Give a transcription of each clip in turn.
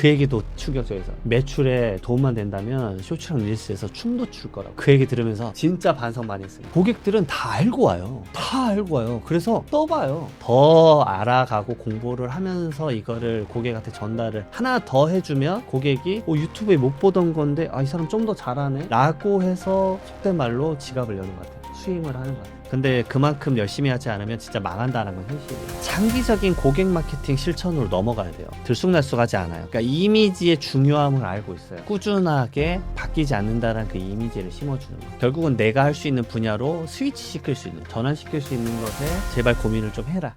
그 얘기도 충격적이어서 매출에 도움만 된다면 쇼츠랑 릴스에서 춤도 출 거라고. 그 얘기 들으면서 진짜 반성 많이 했어요. 고객들은 다 알고 와요. 다 알고 와요. 그래서 떠봐요. 더 알아가고 공부를 하면서 이거를 고객한테 전달을 하나 더 해주면 고객이 유튜브에 못 보던 건데 이 사람 좀 더 잘하네 라고 해서 속된 말로 지갑을 여는 것 같아요. 수임을 하는 것 같아요. 근데 그만큼 열심히 하지 않으면 진짜 망한다는 건 현실이에요. 장기적인 고객 마케팅 실천으로 넘어가야 돼요. 들쑥날쑥하지 않아요. 그러니까 이미지의 중요함을 알고 있어요. 꾸준하게 바뀌지 않는다는 그 이미지를 심어주는 거. 결국은 내가 할 수 있는 분야로 스위치 시킬 수 있는, 전환시킬 수 있는 것에 제발 고민을 좀 해라.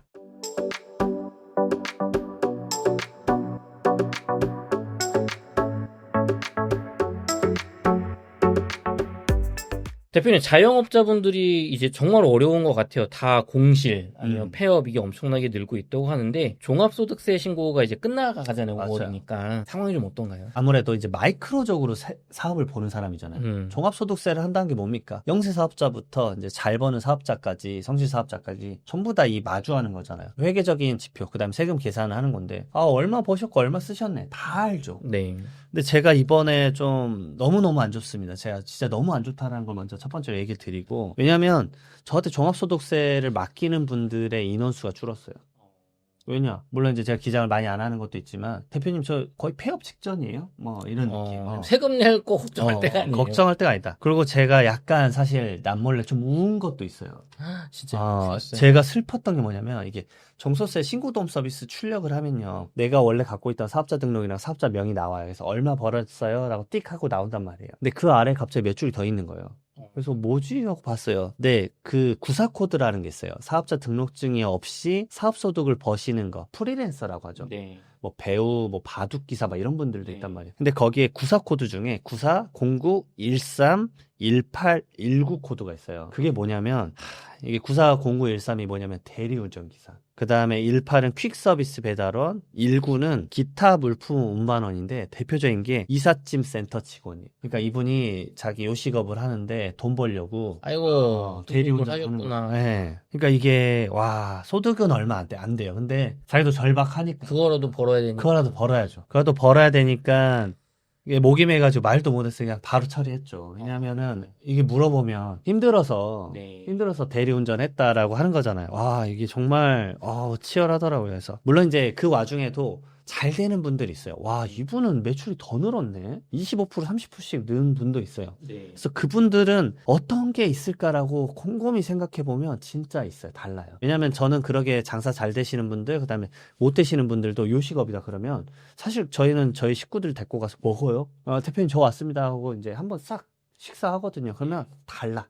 대표님, 자영업자분들이 이제 정말 어려운 것 같아요. 다 공실, 아니면 폐업 이게 엄청나게 늘고 있다고 하는데, 종합소득세 신고가 이제 끝나가잖아요. 5월이니까. 상황이 좀 어떤가요? 아무래도 이제 마이크로적으로 사업을 보는 사람이잖아요. 종합소득세를 한다는 게 뭡니까? 영세 사업자부터 이제 잘 버는 사업자까지, 성실 사업자까지 전부 다 이 마주하는 거잖아요. 회계적인 지표, 그 다음에 세금 계산을 하는 건데, 얼마 버셨고 얼마 쓰셨네. 다 알죠. 네. 근데 제가 이번에 좀 너무너무 안 좋습니다. 제가 진짜 너무 안 좋다는 걸 먼저 첫 번째로 얘기를 드리고, 왜냐면 저한테 종합소득세를 맡기는 분들의 인원수가 줄었어요. 왜냐? 물론 이제 제가 기장을 많이 안 하는 것도 있지만, 대표님 저 거의 폐업 직전이에요? 뭐 이런 느낌. 세금 낼 거 걱정할 때가 아니에요. 걱정할 때가 아니다. 그리고 제가 약간 사실 남몰래 좀 우은 것도 있어요. 진짜. 제가 슬펐던 게 뭐냐면, 이게 종소세 신고도움 서비스 출력을 하면요, 내가 원래 갖고 있던 사업자 등록이랑 사업자 명이 나와요. 그래서 얼마 벌었어요? 라고 띡 하고 나온단 말이에요. 근데 그 아래 갑자기 몇 줄이 더 있는 거예요. 그래서 뭐지? 하고 봤어요. 네, 그 구사코드라는 게 있어요. 사업자 등록증이 없이 사업소득을 버시는 거. 프리랜서라고 하죠. 네. 뭐 배우, 뭐 바둑기사 막 이런 분들도 있단 말이에요. 근데 거기에 구사코드 중에 94, 09, 13, 18, 19 코드가 있어요. 그게 뭐냐면, 이게 94, 09, 13이 뭐냐면 대리운전기사. 그 다음에 18은 퀵서비스 배달원, 19는 기타 물품 운반원인데, 대표적인 게 이삿짐 센터 직원이에요. 그러니까 이분이 자기 요식업을 하는데 돈 벌려고 아이고, 대리운전 하셨구나. 네. 그러니까 이게 소득은 얼마 안 돼요. 근데 자기도 절박하니까 그거라도 벌어야 되니까. 그거라도 벌어야죠. 그거라도 벌어야 되니까 이게 목이 매가지고 말도 못했어요. 그냥 바로 처리했죠. 왜냐면은 이게 물어보면 힘들어서 대리운전 했다라고 하는 거잖아요. 이게 정말 치열하더라고요. 그래서 물론 이제 그 와중에도 잘 되는 분들이 있어요. 이분은 매출이 더 늘었네. 25% 30%씩 는 분도 있어요. 네. 그래서 그분들은 어떤 게 있을까라고 곰곰이 생각해보면 진짜 있어요. 달라요. 왜냐면 저는 그러게 장사 잘 되시는 분들, 그 다음에 못 되시는 분들도 요식업이다 그러면 사실 저희는 저희 식구들 데리고 가서 먹어요. 대표님 저 왔습니다 하고 이제 한번 싹 식사하거든요. 그러면 달라요.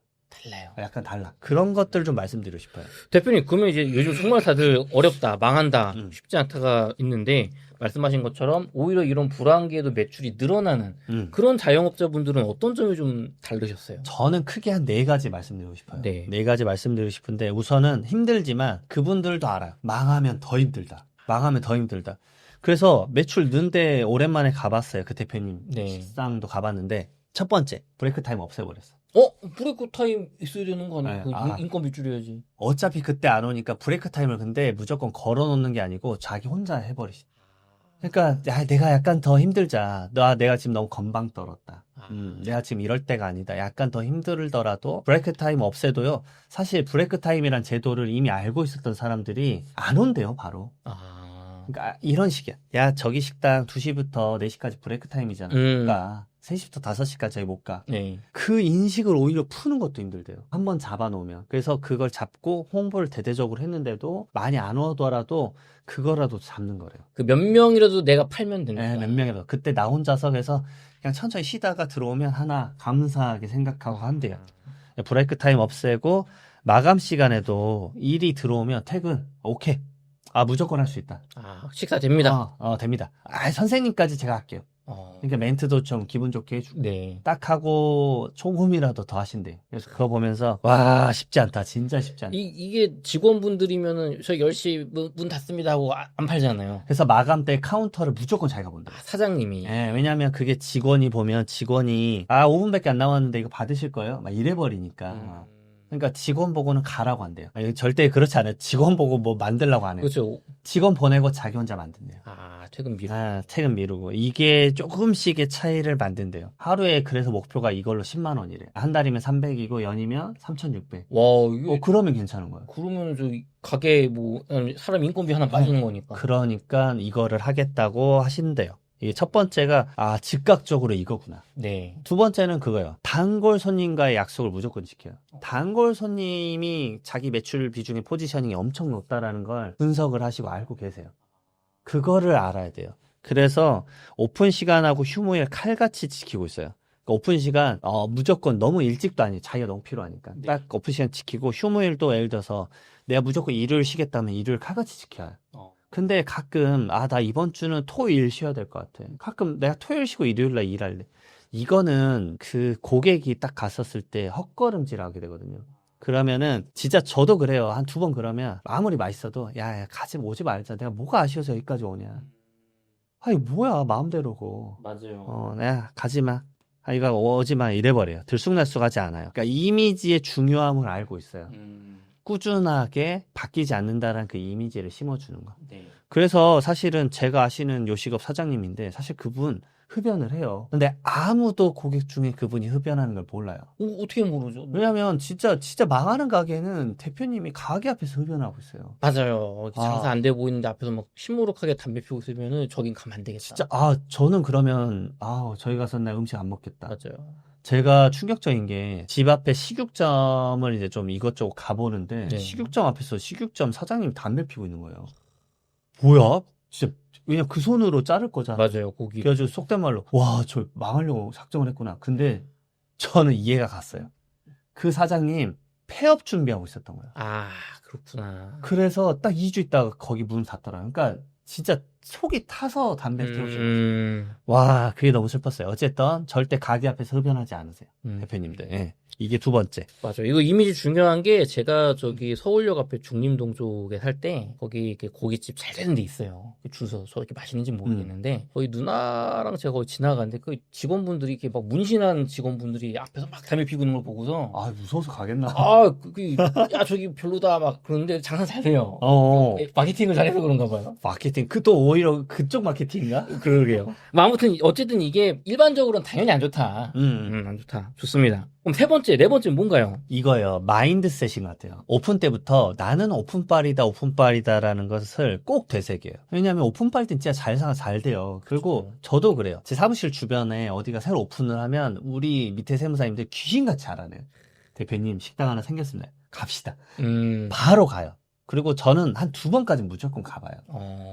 약간 달라. 그런 것들 좀 말씀드리고 싶어요. 대표님, 그러면 이제 요즘 정말 다들 어렵다, 망한다, 쉽지 않다가 있는데, 말씀하신 것처럼 오히려 이런 불황기에도 매출이 늘어나는 그런 자영업자분들은 어떤 점이 좀 다르셨어요? 저는 크게 한 4가지 말씀드리고 싶어요. 네. 4가지 말씀드리고 싶은데, 우선은 힘들지만 그분들도 알아요. 망하면 더 힘들다. 그래서 매출 는데 오랜만에 가봤어요. 그 대표님 식당도 가봤는데, 첫 번째 브레이크 타임 없애버렸어. 브레이크 타임 있어야 되는 거 아니에요? 인건비 줄여야지. 어차피 그때 안 오니까 브레이크 타임을 근데 무조건 걸어놓는 게 아니고 자기 혼자 해버리시. 그러니까 내가 약간 더 힘들자. 내가 지금 너무 건방 떨었다. 내가 지금 이럴 때가 아니다. 약간 더 힘들더라도 브레이크 타임 없애도요. 사실 브레이크 타임이란 제도를 이미 알고 있었던 사람들이 안 온대요, 바로. 그러니까 이런 식이야. 야, 저기 식당 2시부터 4시까지 브레이크 타임이잖아. 그러니까 3시부터 5시까지 저기 못 가. 네. 그 인식을 오히려 푸는 것도 힘들대요. 한번 잡아놓으면. 그래서 그걸 잡고 홍보를 대대적으로 했는데도 많이 안 오더라도 그거라도 잡는 거래요. 그 몇 명이라도 내가 팔면 되니까. 네, 몇 명이라도. 그때 나 혼자서 그래서 그냥 천천히 쉬다가 들어오면 하나 감사하게 생각하고 한대요. 브레이크 타임 없애고 마감 시간에도 일이 들어오면 퇴근. 오케이. 무조건 할 수 있다. 식사 됩니다. 됩니다. 선생님까지 제가 할게요. 그러니까 멘트도 좀 기분 좋게 해주고. 네. 딱 하고 조금이라도 더 하신대요. 그래서 그거 보면서 쉽지 않다. 진짜 쉽지 않다. 이게 직원분들이면은 저 10시 문 닫습니다 하고 안 팔잖아요. 그래서 마감 때 카운터를 무조건 자기가 본다. 사장님이. 네, 왜냐면 그게 직원이 보면 5분밖에 안 남았는데 이거 받으실 거예요? 막 이래버리니까. 그러니까 직원 보고는 가라고 한대요. 아니, 절대 그렇지 않아요. 직원 보고 뭐 만들라고 안 해요. 그렇죠. 직원 보내고 자기 혼자 만든대요. 퇴근 미루. 퇴근 미루고. 이게 조금씩의 차이를 만든대요. 하루에 그래서 목표가 이걸로 10만 원이래. 한 달이면 300이고 연이면 3,600. 와, 이게 그러면 괜찮은 거예요. 그러면 저 가게 뭐 사람 인건비 하나 빠지는 거니까. 그러니까 이거를 하겠다고 하신대요. 이게 첫 번째가 즉각적으로 이거구나. 네. 두 번째는 그거예요. 단골 손님과의 약속을 무조건 지켜요. 단골 손님이 자기 매출 비중의 포지셔닝이 엄청 높다라는 걸 분석을 하시고 알고 계세요. 그거를 알아야 돼요. 그래서 오픈 시간하고 휴무일 칼같이 지키고 있어요. 그러니까 오픈 시간 무조건 너무 일찍도 아니에요. 자기가 너무 필요하니까. 네. 딱 오픈 시간 지키고 휴무일도 예를 들어서 내가 무조건 일요일 쉬겠다면 일요일 칼같이 지켜요. 근데 가끔 나 이번 주는 토일 쉬어야 될 것 같아. 가끔 내가 토요일 쉬고 일요일날 일할래. 이거는 그 고객이 딱 갔었을 때 헛걸음질하게 되거든요. 그러면은 진짜 저도 그래요. 한 2번 그러면 아무리 맛있어도 야 가지 오지 말자. 내가 뭐가 아쉬워서 여기까지 오냐. 아니 뭐야 마음대로고. 맞아요. 내가 가지 마. 이거 오지 마 이래버려요. 들쑥날쑥하지 않아요. 그러니까 이미지의 중요함을 알고 있어요. 꾸준하게 바뀌지 않는다라는 그 이미지를 심어주는 거. 네. 그래서 사실은 제가 아시는 요식업 사장님인데 사실 그분 흡연을 해요. 근데 아무도 고객 중에 그분이 흡연하는 걸 몰라요. 어떻게 모르죠? 왜냐면 진짜 망하는 가게는 대표님이 가게 앞에서 흡연하고 있어요. 맞아요. 장사 안 돼 보이는데 앞에서 막 시무룩하게 담배 피우고 있으면은 저긴 가면 안 되겠다. 진짜 저는 그러면 저희 가서 날 음식 안 먹겠다. 맞아요. 제가 충격적인 게 집 앞에 식육점을 이제 좀 이것저것 가보는데 네. 식육점 앞에서 식육점 사장님이 담배 피우고 있는 거예요. 뭐야? 진짜 왜냐면 그 손으로 자를 거잖아. 맞아요. 고기. 그래가지고 속된 말로 와, 저 망하려고 작정을 했구나. 근데 저는 이해가 갔어요. 그 사장님 폐업 준비하고 있었던 거예요. 그렇구나. 그래서 딱 2주 있다가 거기 문 닫더라고요. 그러니까 진짜 속이 타서 담배를 피우시는 와, 그게 너무 슬펐어요. 어쨌든 절대 가게 앞에서 흡연하지 않으세요. 대표님들. 예. 이게 두 번째. 맞아요. 이거 이미지 중요한 게 제가 저기 서울역 앞에 중림동 쪽에 살 때 거기 이렇게 고깃집 잘 되는 데 있어요. 줄 서서 저렇게 맛있는지 모르겠는데 거기 누나랑 제가 거기 지나가는데 그 직원분들이 이렇게 막 문신한 직원분들이 앞에서 막 담배 피우고 있는 걸 보고서 무서워서 가겠나? 야 저기 별로다 막 그러는데 장사 잘 돼요. 마케팅을 잘해서 그런가 봐요. 마케팅 또 오히려 그쪽 마케팅인가? 그러게요. 아무튼 어쨌든 이게 일반적으로는 당연히 안 좋다. 안 좋다. 좋습니다. 그럼 세 번째, 네 번째는 뭔가요? 이거요. 마인드셋인 것 같아요. 오픈 때부터 나는 오픈빨이다라는 것을 꼭 되새겨요. 왜냐하면 오픈빨 때 진짜 잘 돼요. 그리고 저도 그래요. 제 사무실 주변에 어디가 새로 오픈을 하면 우리 밑에 세무사님들 귀신같이 알아내요. 대표님 식당 하나 생겼습니다. 갑시다. 바로 가요. 그리고 저는 한 2번까지 무조건 가봐요.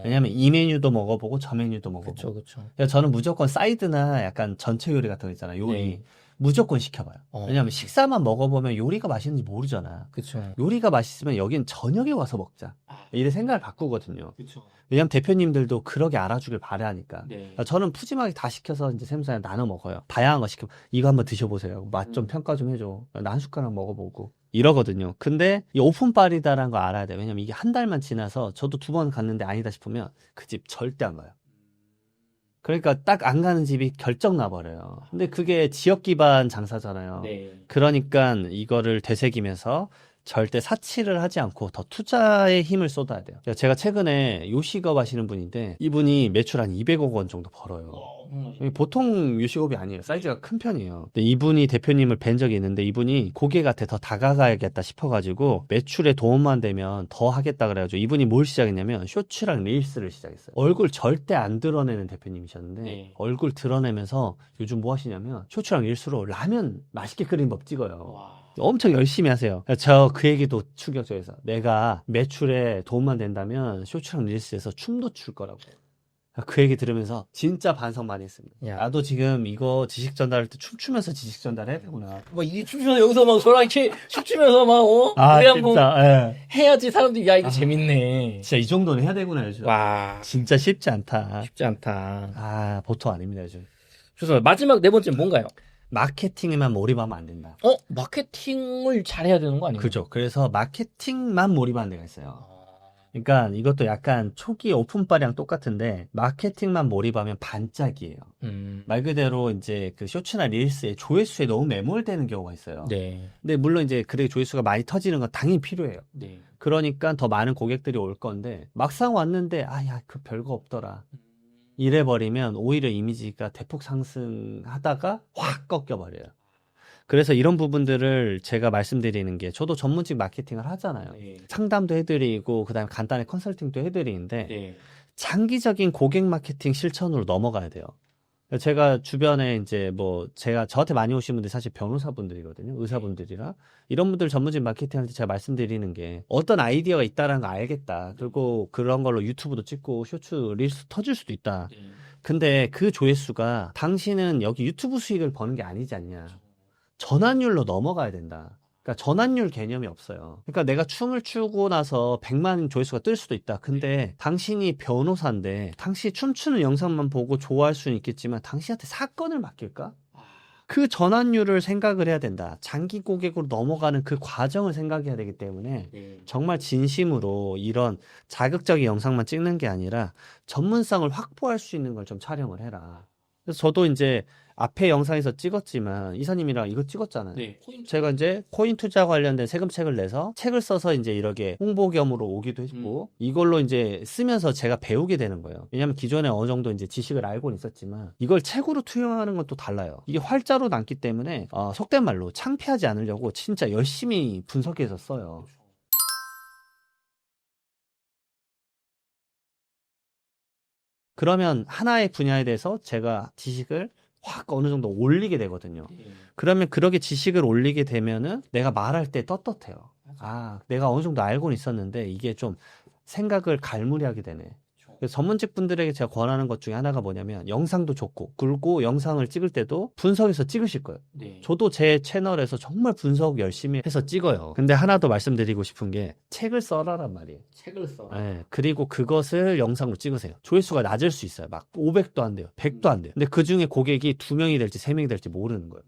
왜냐면 이 메뉴도 먹어보고 저 메뉴도 먹어보고. 그쵸. 저는 무조건 사이드나 약간 전체 요리 같은 거 있잖아요. 요리. 네. 무조건 시켜봐요. 왜냐면 식사만 먹어보면 요리가 맛있는지 모르잖아. 그쵸. 요리가 맛있으면 여긴 저녁에 와서 먹자. 이래 생각을 바꾸거든요. 그쵸. 왜냐면 대표님들도 그러게 알아주길 바라니까. 네. 저는 푸짐하게 다 시켜서 이제 세무사에 나눠 먹어요. 다양한 거 시키면 이거 한번 드셔보세요. 맛 좀 평가 좀 해줘. 나 한 숟가락 먹어보고. 이러거든요. 근데 이 오픈빨이다라는 거 알아야 돼요. 왜냐면 이게 한 달만 지나서 저도 2번 갔는데 아니다 싶으면 그 집 절대 안 가요. 그러니까 딱 안 가는 집이 결정 나버려요. 근데 그게 지역 기반 장사잖아요. 네. 그러니까 이거를 되새기면서 절대 사치를 하지 않고 더 투자에 힘을 쏟아야 돼요. 제가 최근에 요식업 하시는 분인데 이분이 매출 한 200억 원 정도 벌어요. 보통 요식업이 아니에요. 사이즈가 큰 편이에요. 근데 이분이 대표님을 뵌 적이 있는데 이분이 고객한테 더 다가가야겠다 싶어가지고 매출에 도움만 되면 더 하겠다 그래가지고 이분이 뭘 시작했냐면 쇼츠랑 릴스를 시작했어요. 얼굴 절대 안 드러내는 대표님이셨는데 얼굴 드러내면서 요즘 뭐 하시냐면 쇼츠랑 릴스로 라면 맛있게 끓인 법 찍어요. 엄청 열심히 하세요. 저 그 얘기도 충격적이어서 내가 매출에 도움만 된다면 쇼츠랑 릴스에서 춤도 출 거라고. 그 얘기 들으면서 진짜 반성 많이 했습니다. 나도 지금 이거 지식 전달할 때 춤추면서 지식 전달해야 되구나. 이 춤추면서 여기서 막 저랑 이렇게 춤추면서 막 노래 한번 해야지 사람들이 이거 재밌네. 진짜 이 정도는 해야 되구나 요즘. 와, 진짜 쉽지 않다. 쉽지 않다. 보통 아닙니다 요즘. 좋습니다. 마지막 네 번째는 뭔가요? 마케팅에만 몰입하면 안 된다. 마케팅을 잘해야 되는 거 아니에요? 그죠. 그래서 마케팅만 몰입하는 데가 있어요. 그러니까 이것도 약간 초기 오픈바랑 똑같은데 마케팅만 몰입하면 반짝이에요. 말 그대로 이제 그 쇼츠나 릴스의 조회수에 너무 매몰되는 경우가 있어요. 네. 근데 물론 이제 그래 조회수가 많이 터지는 건 당연히 필요해요. 네. 그러니까 더 많은 고객들이 올 건데 막상 왔는데 야, 그 별거 없더라. 이래버리면 오히려 이미지가 대폭 상승하다가 확 꺾여버려요. 그래서 이런 부분들을 제가 말씀드리는 게 저도 전문직 마케팅을 하잖아요. 네. 상담도 해드리고 그다음에 간단한 컨설팅도 해드리는데 네. 장기적인 고객 마케팅 실천으로 넘어가야 돼요. 제가 주변에 이제 뭐 제가 저한테 많이 오신 분들이 사실 변호사분들이거든요. 의사분들이라 이런 분들 전문직 마케팅 할 때 제가 말씀드리는 게 어떤 아이디어가 있다라는 거 알겠다. 그리고 그런 걸로 유튜브도 찍고 쇼츠 릴스 터질 수도 있다. 근데 그 조회수가 당신은 여기 유튜브 수익을 버는 게 아니지 않냐. 전환율로 넘어가야 된다. 그러니까 전환율 개념이 없어요. 그러니까 내가 춤을 추고 나서 100만 조회수가 뜰 수도 있다. 근데 당신이 변호사인데 당신이 춤추는 영상만 보고 좋아할 수는 있겠지만 당신한테 사건을 맡길까? 그 전환율을 생각을 해야 된다. 장기 고객으로 넘어가는 그 과정을 생각해야 되기 때문에 정말 진심으로 이런 자극적인 영상만 찍는 게 아니라 전문성을 확보할 수 있는 걸 좀 촬영을 해라. 그래서 저도 이제 앞에 영상에서 찍었지만 이사님이랑 이거 찍었잖아요. 네. 제가 이제 코인 투자 관련된 세금책을 내서 책을 써서 이제 이렇게 홍보겸으로 오기도 했고 이걸로 이제 쓰면서 제가 배우게 되는 거예요. 왜냐하면 기존에 어느 정도 이제 지식을 알고는 있었지만 이걸 책으로 투영하는 건 또 달라요. 이게 활자로 남기 때문에 속된 말로 창피하지 않으려고 진짜 열심히 분석해서 써요. 그러면 하나의 분야에 대해서 제가 지식을 확 어느 정도 올리게 되거든요. 그러면 그렇게 지식을 올리게 되면은 내가 말할 때 떳떳해요. 내가 어느 정도 알고는 있었는데 이게 좀 생각을 갈무리하게 되네. 그래서 전문직 분들에게 제가 권하는 것 중에 하나가 뭐냐면 영상도 좋고 그리고 영상을 찍을 때도 분석해서 찍으실 거예요. 저도 제 채널에서 정말 분석 열심히 해서 찍어요. 근데 하나 더 말씀드리고 싶은 게 책을 써라란 말이에요. 책을 써. 네, 그리고 그것을 영상으로 찍으세요. 조회수가 낮을 수 있어요. 막 500도 안 돼요. 100도 안 돼요. 근데 그 중에 고객이 2명이 될지 3명이 될지 모르는 거예요.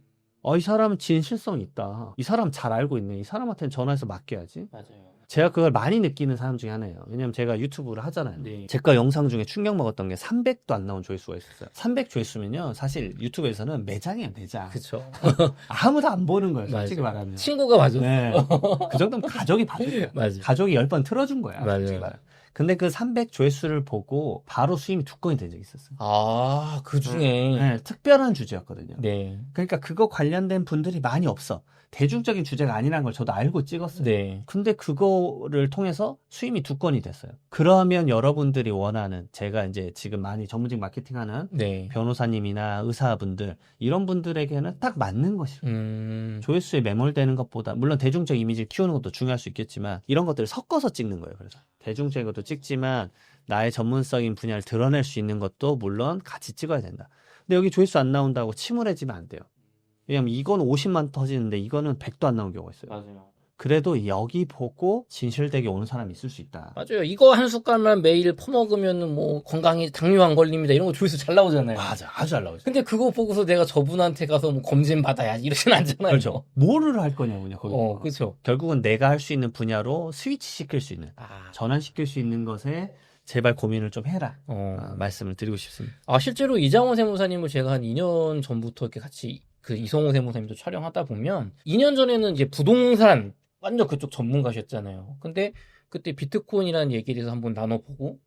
이 사람은 진실성이 있다. 이 사람 잘 알고 있네. 이 사람한테는 전화해서 맡겨야지. 맞아요. 제가 그걸 많이 느끼는 사람 중에 하나예요. 왜냐면 제가 유튜브를 하잖아요. 네. 제가 영상 중에 충격 먹었던 게 300도 안 나온 조회수가 있었어요. 300 조회수면요. 사실 유튜브에서는 매장이에요, 매장. 그쵸. 아무도 안 보는 거예요, 솔직히 맞아요. 말하면. 친구가 맞아. 네. 그 정도면 가족이 봐준 거야. 맞아. 가족이 10번 틀어준 거야. 맞아요. 솔직히 말하면. 근데 그 300 조회수를 보고 바로 수임이 2건이 된 적이 있었어요. 그 중에. 네, 특별한 주제였거든요. 네. 그러니까 그거 관련된 분들이 많이 없어. 대중적인 주제가 아니라는 걸 저도 알고 찍었어요. 네. 근데 그거를 통해서 수임이 2건이 됐어요. 그러면 여러분들이 원하는 제가 이제 지금 많이 전문직 마케팅하는 네. 변호사님이나 의사분들 이런 분들에게는 딱 맞는 것이에요. 조회수에 매몰되는 것보다 물론 대중적 이미지를 키우는 것도 중요할 수 있겠지만 이런 것들을 섞어서 찍는 거예요. 그래서 대중적인 것도 찍지만 나의 전문성인 분야를 드러낼 수 있는 것도 물론 같이 찍어야 된다. 근데 여기 조회수 안 나온다고 침울해지면 안 돼요. 왜냐면 이건 50만 터지는데 이거는 100도 안 나온 경우가 있어요. 맞아요. 그래도 여기 보고 진실되게 오는 사람이 있을 수 있다. 맞아요. 이거 한 숟갈만 매일 퍼먹으면 뭐 건강에 당뇨 안 걸립니다. 이런 거 조회수 잘 나오잖아요. 맞아, 아주 잘 나오죠. 근데 그거 보고서 내가 저분한테 가서 뭐 검진 받아야 이러진 않잖아요. 그렇죠. 뭐를 할 거냐고요. 거기. 그렇죠. 결국은 내가 할 수 있는 분야로 스위치 시킬 수 있는, 전환시킬 수 있는 것에 제발 고민을 좀 해라. 말씀을 드리고 싶습니다. 실제로 이장원 세무사님을 제가 한 2년 전부터 이렇게 같이 그 이성호 세무사님도 촬영하다 보면 2년 전에는 이제 부동산 완전 그쪽 전문가셨잖아요. 근데 그때 비트코인이라는 얘기에 대해서 한번 나눠보고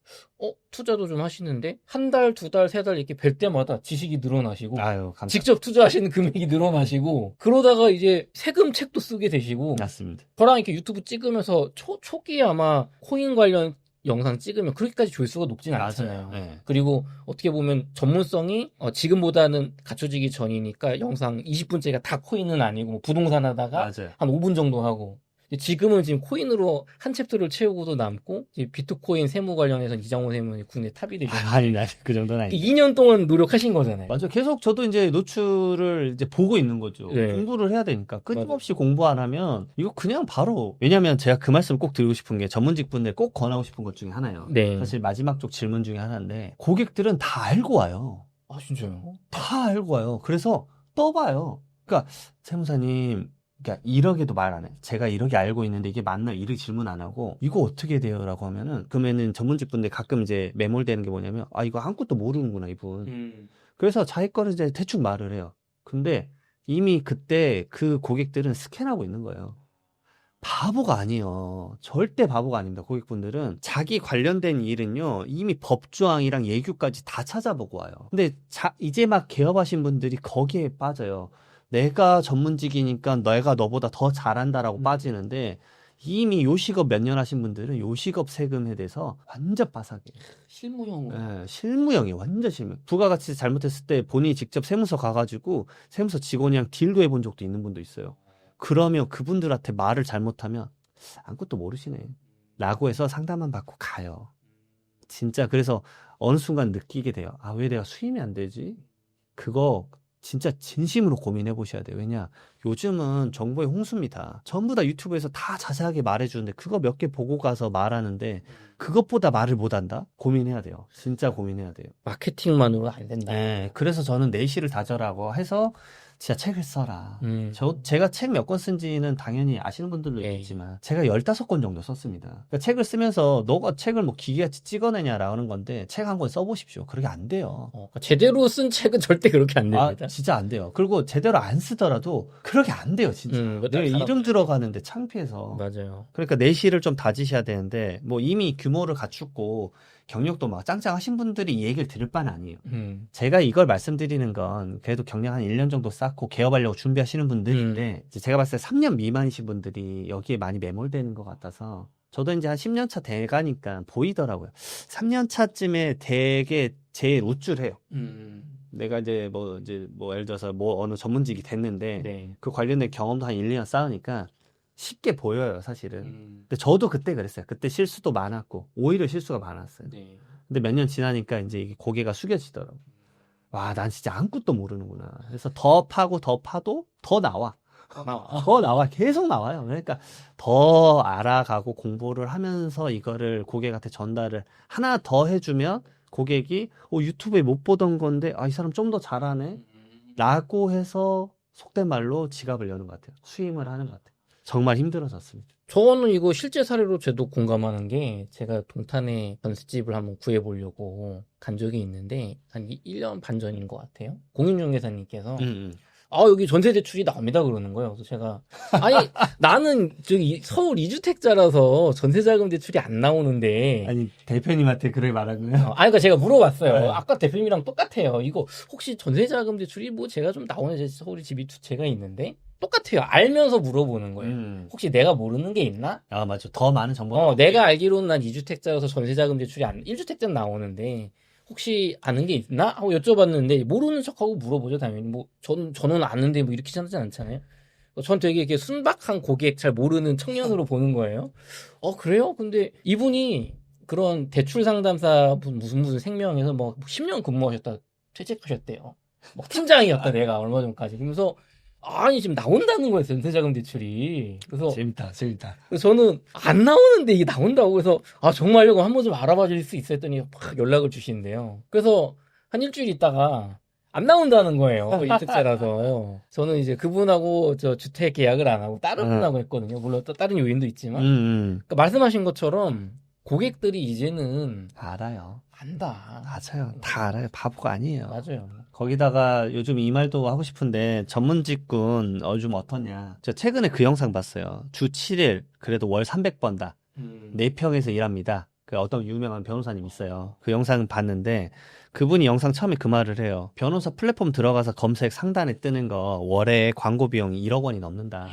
투자도 좀 하시는데 한 달, 두 달, 세 달 이렇게 뵐 때마다 지식이 늘어나시고 아유, 감사합니다. 직접 투자하시는 금액이 늘어나시고 그러다가 이제 세금 책도 쓰게 되시고 맞습니다. 저랑 이렇게 유튜브 찍으면서 초기에 아마 코인 관련 영상 찍으면 그렇게까지 조회수가 높진 않잖아요. 네. 그리고 어떻게 보면 전문성이 지금보다는 갖춰지기 전이니까 영상 20분짜리가 다 코인은 아니고 뭐 부동산 하다가 맞아요. 한 5분 정도 하고 지금은 지금 코인으로 한 챕터를 채우고도 남고 이제 비트코인 세무 관련해서 이장호 세무님 국내 탑이 되셨어요. 아니, 그 정도는 아니죠. 2년 동안 노력하신 거잖아요. 맞아. 계속 저도 이제 노출을 이제 보고 있는 거죠. 네. 공부를 해야 되니까. 끊임없이 공부 안 하면 이거 그냥 바로. 왜냐면 제가 그 말씀 꼭 드리고 싶은 게 전문직 분들 꼭 권하고 싶은 것 중에 하나예요. 네. 사실 마지막 쪽 질문 중에 하나인데 고객들은 다 알고 와요. 진짜요? 다 알고 와요. 그래서 떠봐요. 그러니까 세무사님 그러니까 1억에도 말 안 해. 제가 1억이 알고 있는데 이게 맞나? 이렇게 질문 안 하고 이거 어떻게 돼요? 라고 하면은 그러면은 전문직 분들 가끔 이제 매몰되는 게 뭐냐면 아 이거 아무것도 모르는구나 이분. 그래서 자기 거를 이제 대충 말을 해요. 근데 이미 그때 그 고객들은 스캔하고 있는 거예요. 바보가 아니에요. 절대 바보가 아닙니다. 고객분들은 자기 관련된 일은요 이미 법조항이랑 예규까지 다 찾아보고 와요. 근데 이제 막 개업하신 분들이 거기에 빠져요. 내가 전문직이니까 내가 너보다 더 잘한다라고 빠지는데 이미 요식업 몇 년 하신 분들은 요식업 세금에 대해서 완전 빠삭해요. 실무용. 예, 실무형이 완전 실무형. 부가가치 잘못했을 때 본인이 직접 세무서 가가지고 세무서 직원이랑 딜도 해본 적도 있는 분도 있어요. 그러면 그분들한테 말을 잘못하면 아무것도 모르시네 라고 해서 상담만 받고 가요. 진짜 그래서 어느 순간 느끼게 돼요. 아, 왜 내가 수임이 안 되지? 그거 진짜 진심으로 고민해 보셔야 돼요. 왜냐? 요즘은 정보의 홍수입니다. 전부 다 유튜브에서 다 자세하게 말해주는데 그거 몇 개 보고 가서 말하는데 그것보다 말을 못한다? 고민해야 돼요. 진짜 고민해야 돼요. 마케팅만으로 안 된다. 네, 그래서 저는 내실을 다져라고 해서 진짜 책을 써라. 제가 책 몇 권 쓴지는 당연히 아시는 분들도 예. 있겠지만 제가 15권 정도 썼습니다. 그러니까 책을 쓰면서 너가 책을 뭐 기계같이 찍어내냐라는 건데 책 한 권 써보십시오. 그렇게 안 돼요. 그러니까 제대로 쓴 책은 절대 그렇게 안 됩니다. 아, 진짜 안 돼요. 그리고 제대로 안 쓰더라도 그렇게 안 돼요, 진짜. 내 이름 들어가는데 창피해서. 맞아요. 그러니까 내실을 좀 다지셔야 되는데 뭐 이미 규모를 갖추고 경력도 막 짱짱하신 분들이 이 얘기를 들을 바는 아니에요. 제가 이걸 말씀드리는 건 그래도 경력 한 1년 정도 쌓고 개업하려고 준비하시는 분들인데 이제 제가 봤을 때 3년 미만이신 분들이 여기에 많이 매몰되는 것 같아서 저도 이제 한 10년 차 돼가니까 보이더라고요. 3년 차쯤에 되게 제일 우쭐해요. 내가 이제 뭐 예를 들어서 뭐 어느 전문직이 됐는데 네. 그 관련된 경험도 한 1, 2년 쌓으니까 쉽게 보여요, 사실은. 근데 저도 그때 그랬어요. 그때 실수도 많았고 오히려 실수가 많았어요. 네. 근데 몇 년 지나니까 이제 이게 고개가 숙여지더라고. 와, 난 진짜 아무것도 모르는구나. 그래서 더 파고 더 파도 더 나와. 더 나와. 계속 나와요. 그러니까 더 알아가고 공부를 하면서 이거를 고객한테 전달을 하나 더 해주면 고객이 유튜브에 못 보던 건데 이 사람 좀 더 잘하네 라고 해서 속된 말로 지갑을 여는 것 같아요. 수임을 하는 것 같아요. 정말 힘들어졌습니다. 저는 이거 실제 사례로 저도 공감하는 게 제가 동탄에 전셋집을 한번 구해보려고 간 적이 있는데 한 1년 반 전인 것 같아요. 공인중개사님께서 여기 전세 대출이 나옵니다 그러는 거예요. 그래서 제가 아니 나는 저기 서울 2주택자라서 전세자금 대출이 안 나오는데 아니 대표님한테 그렇게 말한 거예요? 그러니까 제가 물어봤어요. 네. 아까 대표님이랑 똑같아요. 이거 혹시 전세자금 대출이 뭐 제가 좀 나오는 서울에 집이 2채가 있는데 똑같아요. 알면서 물어보는 거예요. 혹시 내가 모르는 게 있나? 아, 맞죠. 더 많은 정보가 내가 알기로는 난 2주택자여서 전세자금 대출이 1주택자는 나오는데 혹시 아는 게 있나? 하고 여쭤봤는데 모르는 척하고 물어보죠. 당연히 뭐 저는 아는데 뭐 이렇게 하지 않잖아요. 전 되게 이렇게 순박한 고객 잘 모르는 청년으로 보는 거예요. 그래요? 근데 이분이 그런 대출 상담사 무슨 생명에서 뭐 10년 근무하셨다 퇴직하셨대요. 뭐 팀장이었다 내가 얼마 전까지. 그러면서 아니 지금 나온다는 거예요 전세자금 대출이. 그래서 재밌다. 그래서 저는 안 나오는데 이게 나온다고 그래서 정말요? 그럼 한번 좀 알아봐 줄 수 있어 했더니 막 연락을 주시는데요. 그래서 한 일주일 있다가 안 나온다는 거예요. 2주택자라서. 저는 이제 그분하고 저 주택 계약을 안 하고 다른 분하고 했거든요. 물론 또 다른 요인도 있지만. 그러니까 말씀하신 것처럼 고객들이 이제는 알아요. 안다. 맞아요. 다 알아요. 바보가 아니에요. 맞아요. 거기다가 요즘 이 말도 하고 싶은데 전문직군 요즘 어떠냐. 저 최근에 그 영상 봤어요. 주 7일 그래도 월 300번다. 4평에서 일합니다. 그 어떤 유명한 변호사님 있어요. 그 영상 봤는데 그분이 영상 처음에 그 말을 해요. 변호사 플랫폼 들어가서 검색 상단에 뜨는 거 월에 광고 비용이 1억 원이 넘는다.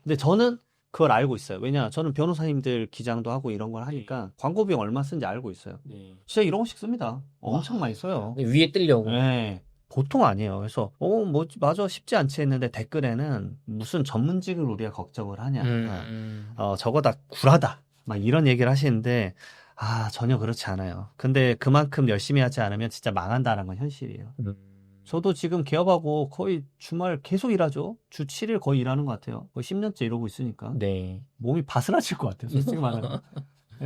근데 저는 그걸 알고 있어요. 왜냐, 저는 변호사님들 기장도 하고 이런 걸 하니까 광고 비용 얼마 쓰는지 알고 있어요. 진짜 1억 원씩 씁니다. 엄청 많이 써요. 위에 뜨려고. 네. 보통 아니에요. 그래서 맞아 쉽지 않지 했는데 댓글에는 무슨 전문직을 우리가 걱정을 하냐. 저거 다 굴하다. 막 이런 얘기를 하시는데 전혀 그렇지 않아요. 근데 그만큼 열심히 하지 않으면 진짜 망한다는 건 현실이에요. 저도 지금 개업하고 거의 주말 계속 일하죠. 주 7일 거의 일하는 것 같아요. 거의 10년째 이러고 있으니까. 네. 몸이 바스라질 것 같아요. 솔직히 말하면.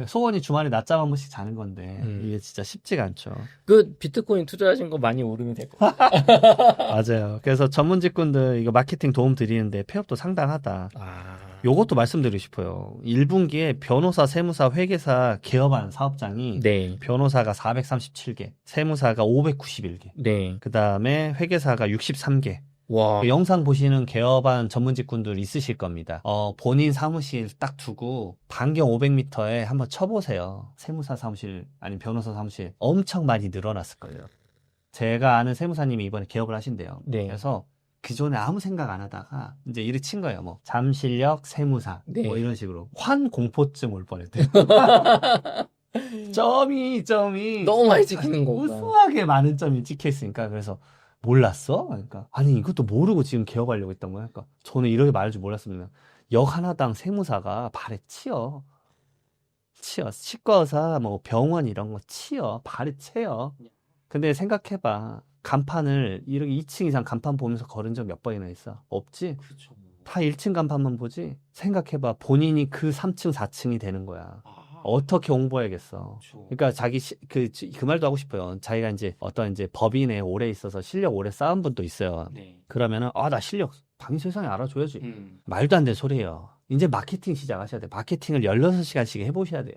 소원이 주말에 낮잠 한 번씩 자는 건데 이게 진짜 쉽지가 않죠. 그 비트코인 투자하신 거 많이 오르면 될 것 같아요. 맞아요. 그래서 전문 직군들 이거 마케팅 도움 드리는데 폐업도 상당하다. 요것도 말씀드리고 싶어요. 1분기에 변호사, 세무사, 회계사 개업한 사업장이 네. 변호사가 437개, 세무사가 591개, 네. 그 다음에 회계사가 63개. 와. 그 영상 보시는 개업한 전문 직군들 있으실 겁니다. 본인 사무실 딱 두고 반경 500m에 한번 쳐보세요. 세무사 사무실 아니면 변호사 사무실 엄청 많이 늘어났을 거예요. 제가 아는 세무사님이 이번에 개업을 하신대요. 네. 그래서 기존에 아무 생각 안 하다가 이제 일을 친 거예요. 뭐 잠실역 세무사 네. 뭐 이런 식으로 환공포증 올 뻔했대요. 점이 너무 많이 찍히는 거구나. 우수하게 많은 점이 찍혀 있으니까 그래서 몰랐어? 그러니까 아니 이것도 모르고 지금 개업하려고 했던 거야. 그러니까 저는 이렇게 말할 줄 몰랐습니다. 역 하나당 세무사가 발에 치여. 치과의사 뭐 병원 이런 거 치여. 발에 채여. 근데 생각해봐. 간판을 이렇게 2층 이상 간판 보면서 걸은 적 몇 번이나 있어? 없지? 그렇죠. 다 1층 간판만 보지? 생각해봐. 본인이 그 3층, 4층이 되는 거야. 어떻게 홍보해야겠어. 그러니까 그 말도 하고 싶어요. 자기가 이제 어떤 이제 법인에 오래 있어서 실력 오래 쌓은 분도 있어요. 네. 그러면은, 나 실력 당연히 세상에 알아줘야지. 말도 안 되는 소리예요. 이제 마케팅 시작하셔야 돼. 마케팅을 16시간씩 해보셔야 돼요.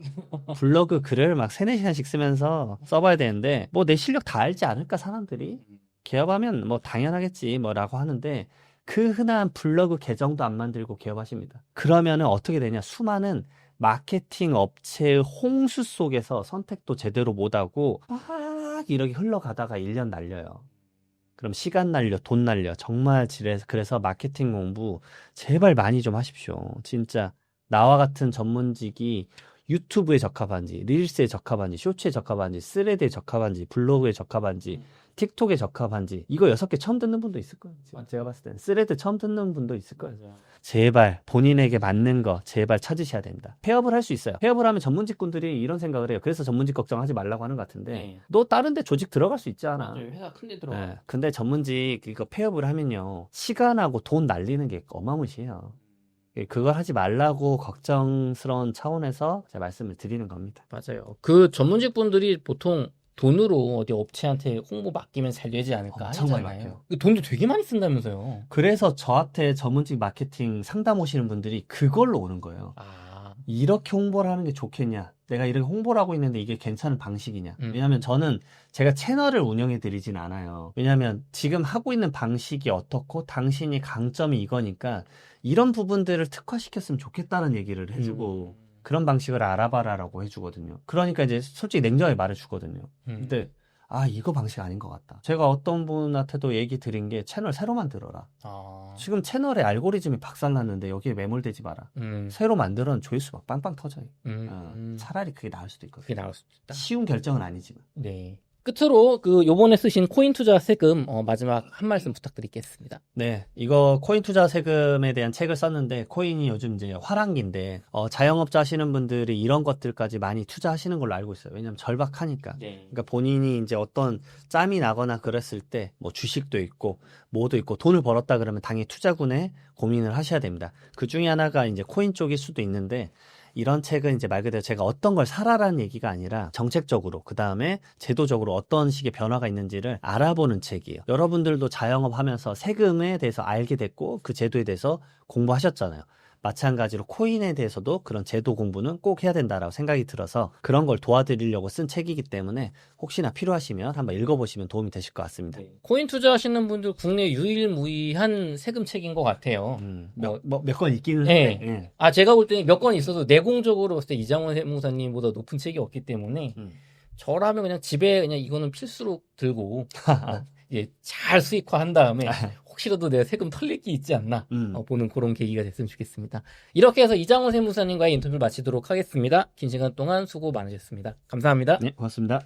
블로그 글을 막 3, 4시간씩 쓰면서 써봐야 되는데, 뭐 내 실력 다 알지 않을까, 사람들이? 개업하면 뭐 당연하겠지, 뭐라고 하는데, 그 흔한 블로그 계정도 안 만들고 개업하십니다. 그러면은 어떻게 되냐? 수많은 마케팅 업체의 홍수 속에서 선택도 제대로 못하고 막 이렇게 흘러가다가 1년 날려요. 그럼 시간 날려, 돈 날려. 정말 그래서 마케팅 공부 제발 많이 좀 하십시오. 진짜 나와 같은 전문직이 유튜브에 적합한지, 릴스에 적합한지, 쇼츠에 적합한지, 스레드에 적합한지, 블로그에 적합한지, 틱톡에 적합한지 이거 6개 처음 듣는 분도 있을 거예요. 제가 봤을 때는 스레드 처음 듣는 분도 있을 거예요. 제발 본인에게 맞는 거 제발 찾으셔야 됩니다. 폐업을 할 수 있어요. 폐업을 하면 전문직군들이 이런 생각을 해요. 그래서 전문직 걱정하지 말라고 하는 것 같은데 네. 너 다른 데 조직 들어갈 수 있잖아. 회사 큰데 들어가. 네. 근데 전문직 이거 폐업을 하면요. 시간하고 돈 날리는 게 어마무시해요. 그걸 하지 말라고 걱정스러운 차원에서 제가 말씀을 드리는 겁니다. 맞아요. 그 전문직 분들이 보통 돈으로 어디 업체한테 홍보 맡기면 잘 되지 않을까 엄청 많이 하잖아요. 맡겨요. 그 돈도 되게 많이 쓴다면서요. 그래서 저한테 전문직 마케팅 상담 오시는 분들이 그걸로 오는 거예요. 이렇게 홍보를 하는 게 좋겠냐? 내가 이렇게 홍보를 하고 있는데 이게 괜찮은 방식이냐? 왜냐하면 저는 제가 채널을 운영해 드리진 않아요. 왜냐하면 지금 하고 있는 방식이 어떻고 당신이 강점이 이거니까 이런 부분들을 특화시켰으면 좋겠다는 얘기를 해주고 그런 방식을 알아봐라라고 해주거든요. 그러니까 이제 솔직히 냉정하게 말해주거든요. 근데 이거 방식 아닌 것 같다. 제가 어떤 분한테도 얘기 드린 게 채널 새로 만들어라. 지금 채널의 알고리즘이 박살났는데 여기에 매몰되지 마라. 새로 만들어는 조회수 막 빵빵 터져요. 차라리 그게 나을 수도 있거든요. 그게 나을 수도 있다. 쉬운 결정은 아니지만. 네. 끝으로 그 요번에 쓰신 코인 투자 세금 마지막 한 말씀 부탁드리겠습니다. 네, 이거 코인 투자 세금에 대한 책을 썼는데 코인이 요즘 이제 화랑기인데 자영업자 하시는 분들이 이런 것들까지 많이 투자하시는 걸로 알고 있어요. 왜냐하면 절박하니까. 네. 그러니까 본인이 이제 어떤 짬이 나거나 그랬을 때 뭐 주식도 있고 뭐도 있고 돈을 벌었다 그러면 당연히 투자군에 고민을 하셔야 됩니다. 그 중에 하나가 이제 코인 쪽일 수도 있는데 이런 책은 이제 말 그대로 제가 어떤 걸 사라라는 얘기가 아니라 정책적으로 그 다음에 제도적으로 어떤 식의 변화가 있는지를 알아보는 책이에요. 여러분들도 자영업 하면서 세금에 대해서 알게 됐고 그 제도에 대해서 공부하셨잖아요. 마찬가지로 코인에 대해서도 그런 제도 공부는 꼭 해야 된다라고 생각이 들어서 그런 걸 도와드리려고 쓴 책이기 때문에 혹시나 필요하시면 한번 읽어보시면 도움이 되실 것 같습니다. 네. 코인 투자하시는 분들 국내 유일무이한 세금책인 것 같아요. 몇 건 있기는 네. 한데. 네. 제가 볼 때는 몇 건 있어도 내공적으로 봤을 때 이장원 세무사님보다 높은 책이 없기 때문에 저라면 그냥 집에 그냥 이거는 필수로 들고 잘 수익화한 다음에 혹시라도 내가 세금 털릴 게 있지 않나 보는 그런 계기가 됐으면 좋겠습니다. 이렇게 해서 이장원 세무사님과의 인터뷰를 마치도록 하겠습니다. 긴 시간 동안 수고 많으셨습니다. 감사합니다. 네, 고맙습니다.